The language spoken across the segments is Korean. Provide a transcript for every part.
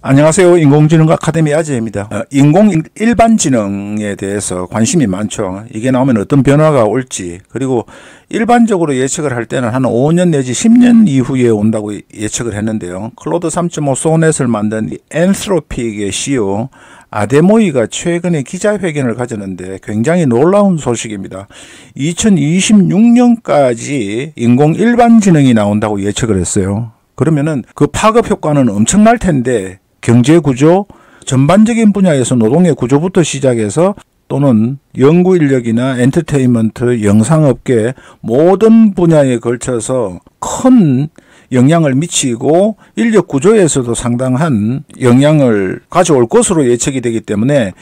안녕하세요. 인공지능 아카데미 아재입니다. 인공 일반지능에 대해서 관심이 많죠. 이게 나오면 어떤 변화가 올지, 그리고 일반적으로 예측을 할 때는 한 5년 내지 10년 이후에 온다고 예측을 했는데요. 클로드 3.5 소넷을 만든 엔트로픽의 CEO 아데모이가 최근에 기자회견을 가졌는데 굉장히 놀라운 소식입니다. 2026년까지 인공 일반지능이 나온다고 예측을 했어요. 그러면은 그 파급 효과는 엄청날 텐데, 경제 구조, 전반적인 분야에서 노동의 구조부터 시작해서 또는 연구 인력이나 엔터테인먼트, 영상업계 모든 분야에 걸쳐서 큰 영향을 미치고 인력 구조에서도 상당한 영향을 가져올 것으로 예측이 되기 때문에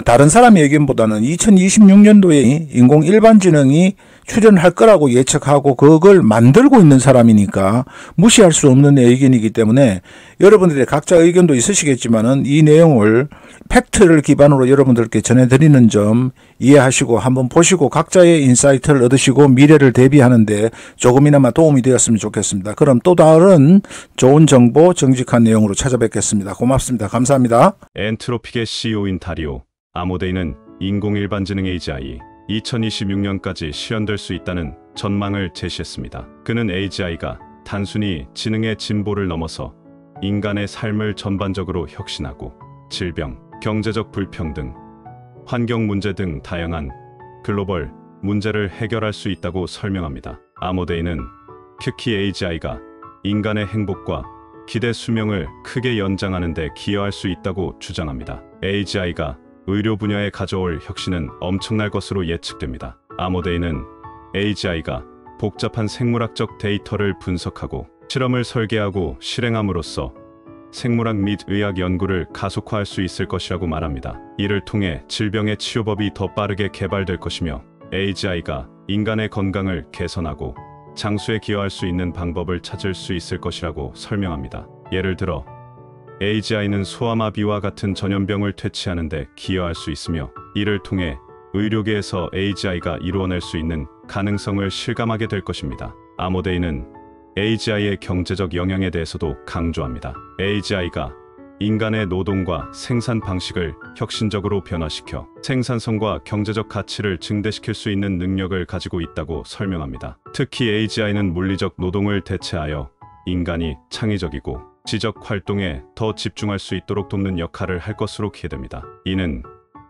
다른 사람의 의견보다는 2026년도에 인공 일반지능이 출현할 거라고 예측하고 그걸 만들고 있는 사람이니까 무시할 수 없는 의견이기 때문에 여러분들의 각자 의견도 있으시겠지만은 이 내용을 팩트를 기반으로 여러분들께 전해드리는 점 이해하시고 한번 보시고 각자의 인사이트를 얻으시고 미래를 대비하는데 조금이나마 도움이 되었으면 좋겠습니다. 그럼 또 다른 좋은 정보, 정직한 내용으로 찾아뵙겠습니다. 고맙습니다. 감사합니다. 엔트로픽의 CEO인 다리오 아모데이는 인공일반지능 AGI 2026년까지 실현될 수 있다는 전망을 제시했습니다. 그는 AGI가 단순히 지능의 진보를 넘어서 인간의 삶을 전반적으로 혁신하고 질병, 경제적 불평등, 환경 문제 등 다양한 글로벌 문제를 해결할 수 있다고 설명합니다. 아모데이는 특히 AGI가 인간의 행복과 기대 수명을 크게 연장하는 데 기여할 수 있다고 주장합니다. AGI가 의료 분야에 가져올 혁신은 엄청날 것으로 예측됩니다. 아모데이는 AGI가 복잡한 생물학적 데이터를 분석하고 실험을 설계하고 실행함으로써 생물학 및 의학 연구를 가속화할 수 있을 것이라고 말합니다. 이를 통해 질병의 치료법이 더 빠르게 개발될 것이며 AGI가 인간의 건강을 개선하고 장수에 기여할 수 있는 방법을 찾을 수 있을 것이라고 설명합니다. 예를 들어 AGI는 소아마비와 같은 전염병을 퇴치하는 데 기여할 수 있으며 이를 통해 의료계에서 AGI가 이루어낼 수 있는 가능성을 실감하게 될 것입니다. 아모데이는 AGI의 경제적 영향에 대해서도 강조합니다. AGI가 인간의 노동과 생산 방식을 혁신적으로 변화시켜 생산성과 경제적 가치를 증대시킬 수 있는 능력을 가지고 있다고 설명합니다. 특히 AGI는 물리적 노동을 대체하여 인간이 창의적이고 지적 활동에 더 집중할 수 있도록 돕는 역할을 할 것으로 기대됩니다. 이는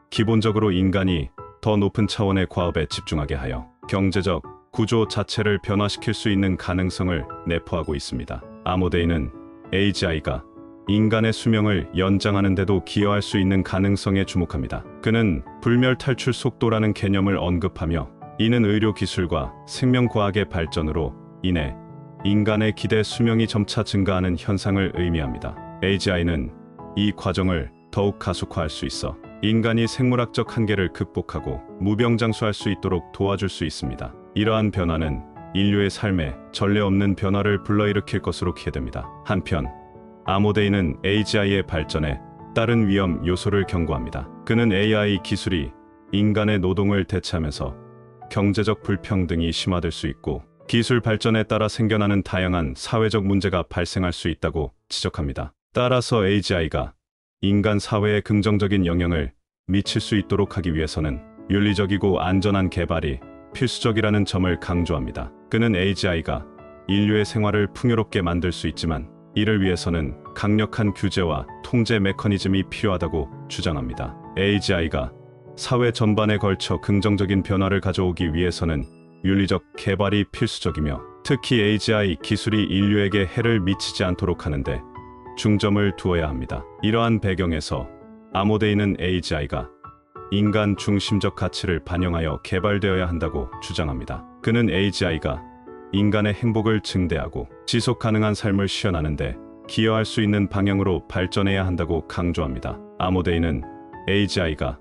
기본적으로 인간이 더 높은 차원의 과업에 집중하게 하여 경제적 구조 자체를 변화시킬 수 있는 가능성을 내포하고 있습니다. 아모데이는 AGI가 인간의 수명을 연장하는 데도 기여할 수 있는 가능성에 주목합니다. 그는 불멸 탈출 속도라는 개념을 언급하며 이는 의료 기술과 생명과학의 발전으로 인해 인간의 기대 수명이 점차 증가하는 현상을 의미합니다. AGI는 이 과정을 더욱 가속화할 수 있어 인간이 생물학적 한계를 극복하고 무병장수할 수 있도록 도와줄 수 있습니다. 이러한 변화는 인류의 삶에 전례 없는 변화를 불러일으킬 것으로 기대됩니다. 한편 아모데이는 AGI의 발전에 따른 위험 요소를 경고합니다. 그는 AI 기술이 인간의 노동을 대체하면서 경제적 불평등이 심화될 수 있고 기술 발전에 따라 생겨나는 다양한 사회적 문제가 발생할 수 있다고 지적합니다. 따라서 AGI가 인간 사회에 긍정적인 영향을 미칠 수 있도록 하기 위해서는 윤리적이고 안전한 개발이 필수적이라는 점을 강조합니다. 그는 AGI가 인류의 생활을 풍요롭게 만들 수 있지만 이를 위해서는 강력한 규제와 통제 메커니즘이 필요하다고 주장합니다. AGI가 사회 전반에 걸쳐 긍정적인 변화를 가져오기 위해서는 윤리적 개발이 필수적이며 특히 AGI 기술이 인류에게 해를 미치지 않도록 하는데 중점을 두어야 합니다. 이러한 배경에서 아모데이는 AGI가 인간 중심적 가치를 반영하여 개발되어야 한다고 주장합니다. 그는 AGI가 인간의 행복을 증대하고 지속 가능한 삶을 실현하는데 기여할 수 있는 방향으로 발전해야 한다고 강조합니다. 아모데이는 AGI가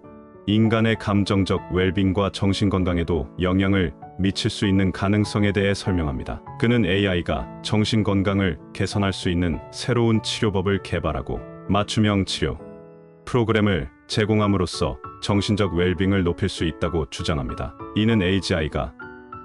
인간의 감정적 웰빙과 정신건강에도 영향을 미칠 수 있는 가능성에 대해 설명합니다. 그는 AI가 정신건강을 개선할 수 있는 새로운 치료법을 개발하고 맞춤형 치료 프로그램을 제공함으로써 정신적 웰빙을 높일 수 있다고 주장합니다. 이는 AGI가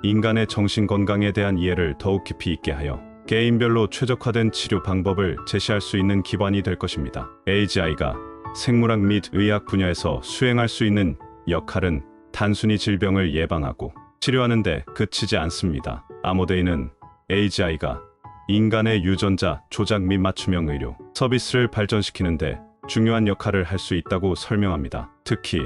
인간의 정신건강에 대한 이해를 더욱 깊이 있게 하여 개인별로 최적화된 치료 방법을 제시할 수 있는 기반이 될 것입니다. AGI가 생물학 및 의학 분야에서 수행할 수 있는 역할은 단순히 질병을 예방하고 치료하는 데 그치지 않습니다. 아모데이는 AGI가 인간의 유전자 조작 및 맞춤형 의료 서비스를 발전시키는데 중요한 역할을 할 수 있다고 설명합니다. 특히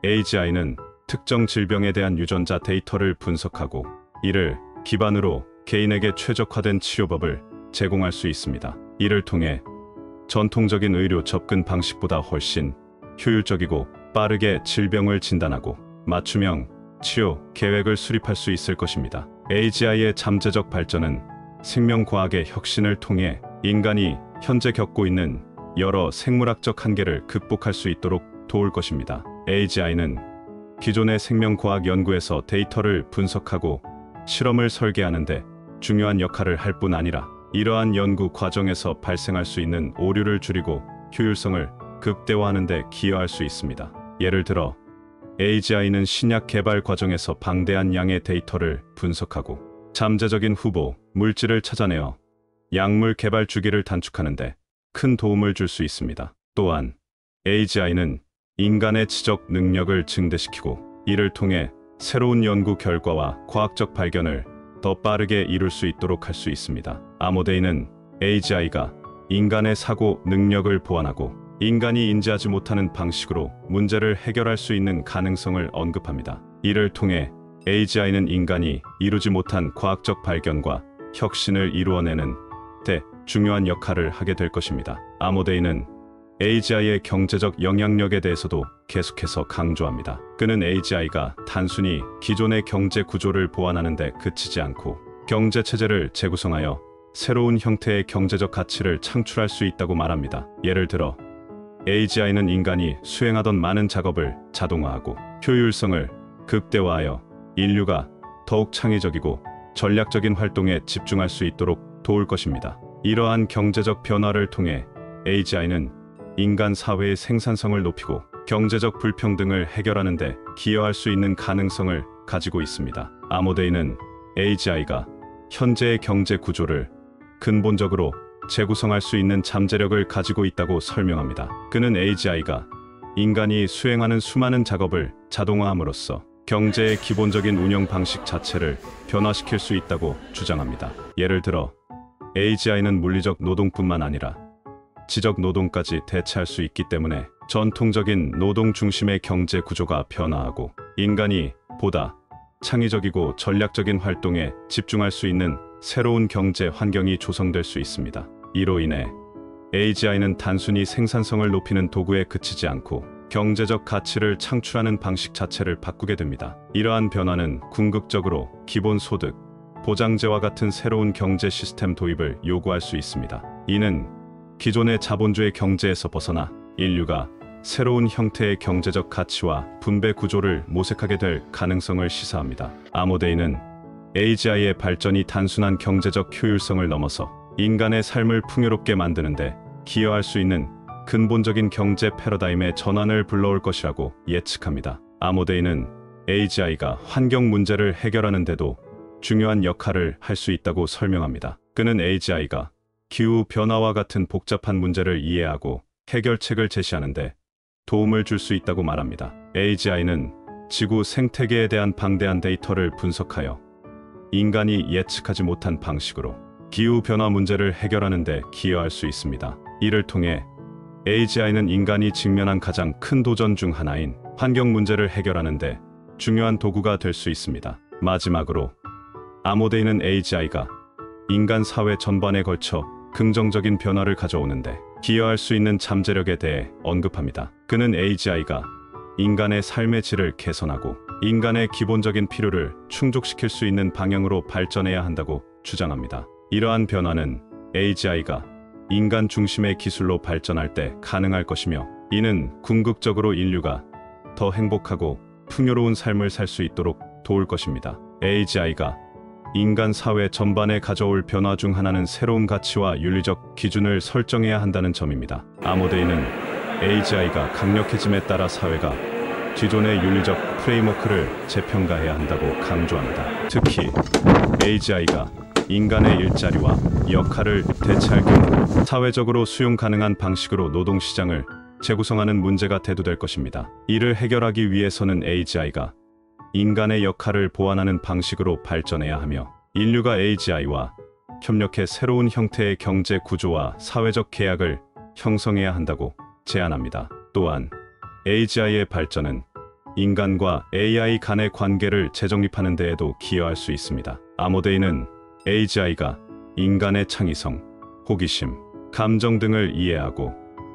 AGI는 특정 질병에 대한 유전자 데이터를 분석하고 이를 기반으로 개인에게 최적화된 치료법을 제공할 수 있습니다. 이를 통해 전통적인 의료 접근 방식보다 훨씬 효율적이고 빠르게 질병을 진단하고 맞춤형 치료 계획을 수립할 수 있을 것입니다. AGI의 잠재적 발전은 생명과학의 혁신을 통해 인간이 현재 겪고 있는 여러 생물학적 한계를 극복할 수 있도록 도울 것입니다. AGI는 기존의 생명과학 연구에서 데이터를 분석하고 실험을 설계하는데 중요한 역할을 할 뿐 아니라 이러한 연구 과정에서 발생할 수 있는 오류를 줄이고 효율성을 극대화하는 데 기여할 수 있습니다. 예를 들어 AGI는 신약 개발 과정에서 방대한 양의 데이터를 분석하고 잠재적인 후보 물질을 찾아내어 약물 개발 주기를 단축하는 데 큰 도움을 줄 수 있습니다. 또한 AGI는 인간의 지적 능력을 증대시키고 이를 통해 새로운 연구 결과와 과학적 발견을 더 빠르게 이룰 수 있도록 할 수 있습니다. 아모데이는 AGI가 인간의 사고 능력을 보완하고 인간이 인지하지 못하는 방식으로 문제를 해결할 수 있는 가능성을 언급합니다. 이를 통해 AGI는 인간이 이루지 못한 과학적 발견과 혁신을 이루어내는 데 중요한 역할을 하게 될 것입니다. 아모데이는 AGI의 경제적 영향력에 대해서도 계속해서 강조합니다. 그는 AGI가 단순히 기존의 경제 구조를 보완하는 데 그치지 않고 경제 체제를 재구성하여 새로운 형태의 경제적 가치를 창출할 수 있다고 말합니다. 예를 들어 AGI는 인간이 수행하던 많은 작업을 자동화하고 효율성을 극대화하여 인류가 더욱 창의적이고 전략적인 활동에 집중할 수 있도록 도울 것입니다. 이러한 경제적 변화를 통해 AGI는 인간 사회의 생산성을 높이고 경제적 불평등을 해결하는 데 기여할 수 있는 가능성을 가지고 있습니다. 아모데이는 AGI가 현재의 경제 구조를 근본적으로 재구성할 수 있는 잠재력을 가지고 있다고 설명합니다. 그는 AGI가 인간이 수행하는 수많은 작업을 자동화함으로써 경제의 기본적인 운영 방식 자체를 변화시킬 수 있다고 주장합니다. 예를 들어 AGI는 물리적 노동뿐만 아니라 지적 노동까지 대체할 수 있기 때문에 전통적인 노동 중심의 경제 구조가 변화하고 인간이 보다 창의적이고 전략적인 활동에 집중할 수 있는 새로운 경제 환경이 조성될 수 있습니다. 이로 인해 AGI는 단순히 생산성을 높이는 도구에 그치지 않고 경제적 가치를 창출하는 방식 자체를 바꾸게 됩니다. 이러한 변화는 궁극적으로 기본소득, 보장제와 같은 새로운 경제 시스템 도입을 요구할 수 있습니다. 이는 기존의 자본주의 경제에서 벗어나 인류가 새로운 형태의 경제적 가치와 분배 구조를 모색하게 될 가능성을 시사합니다. 아모데이는 AGI의 발전이 단순한 경제적 효율성을 넘어서 인간의 삶을 풍요롭게 만드는데 기여할 수 있는 근본적인 경제 패러다임의 전환을 불러올 것이라고 예측합니다. 아모데이는 AGI가 환경 문제를 해결하는 데도 중요한 역할을 할 수 있다고 설명합니다. 그는 AGI가 기후 변화와 같은 복잡한 문제를 이해하고 해결책을 제시하는데 도움을 줄 수 있다고 말합니다. AGI는 지구 생태계에 대한 방대한 데이터를 분석하여 인간이 예측하지 못한 방식으로 기후 변화 문제를 해결하는 데 기여할 수 있습니다. 이를 통해 AGI는 인간이 직면한 가장 큰 도전 중 하나인 환경 문제를 해결하는 데 중요한 도구가 될 수 있습니다. 마지막으로 아모데이는 AGI가 인간 사회 전반에 걸쳐 긍정적인 변화를 가져오는데 기여할 수 있는 잠재력에 대해 언급합니다. 그는 AGI가 인간의 삶의 질을 개선하고 인간의 기본적인 필요를 충족시킬 수 있는 방향으로 발전해야 한다고 주장합니다. 이러한 변화는 AGI가 인간 중심의 기술로 발전할 때 가능할 것이며 이는 궁극적으로 인류가 더 행복하고 풍요로운 삶을 살 수 있도록 도울 것입니다. AGI가 인간 사회 전반에 가져올 변화 중 하나는 새로운 가치와 윤리적 기준을 설정해야 한다는 점입니다. 아모데이는 AGI가 강력해짐에 따라 사회가 기존의 윤리적 프레임워크를 재평가해야 한다고 강조합니다. 특히 AGI가 인간의 일자리와 역할을 대체할 경우 사회적으로 수용 가능한 방식으로 노동시장을 재구성하는 문제가 대두될 것입니다. 이를 해결하기 위해서는 AGI가 인간의 역할을 보완하는 방식으로 발전해야 하며 인류가 AGI와 협력해 새로운 형태의 경제 구조와 사회적 계약을 형성해야 한다고 제안합니다. 또한 AGI의 발전은 인간과 AI 간의 관계를 재정립하는 데에도 기여할 수 있습니다. 아모데이는 AGI가 인간의 창의성, 호기심, 감정 등을 이해하고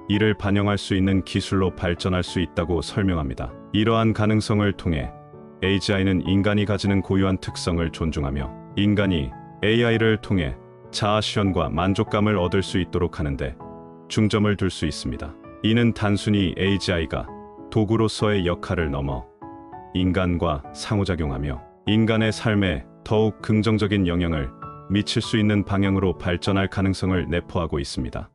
이를 반영할 수 있는 기술로 발전할 수 있다고 설명합니다. 이러한 가능성을 통해 AGI는 인간이 가지는 고유한 특성을 존중하며 인간이 AI를 통해 자아실현과 만족감을 얻을 수 있도록 하는데 중점을 둘 수 있습니다. 이는 단순히 AGI가 도구로서의 역할을 넘어 인간과 상호작용하며 인간의 삶에 더욱 긍정적인 영향을 미칠 수 있는 방향으로 발전할 가능성을 내포하고 있습니다.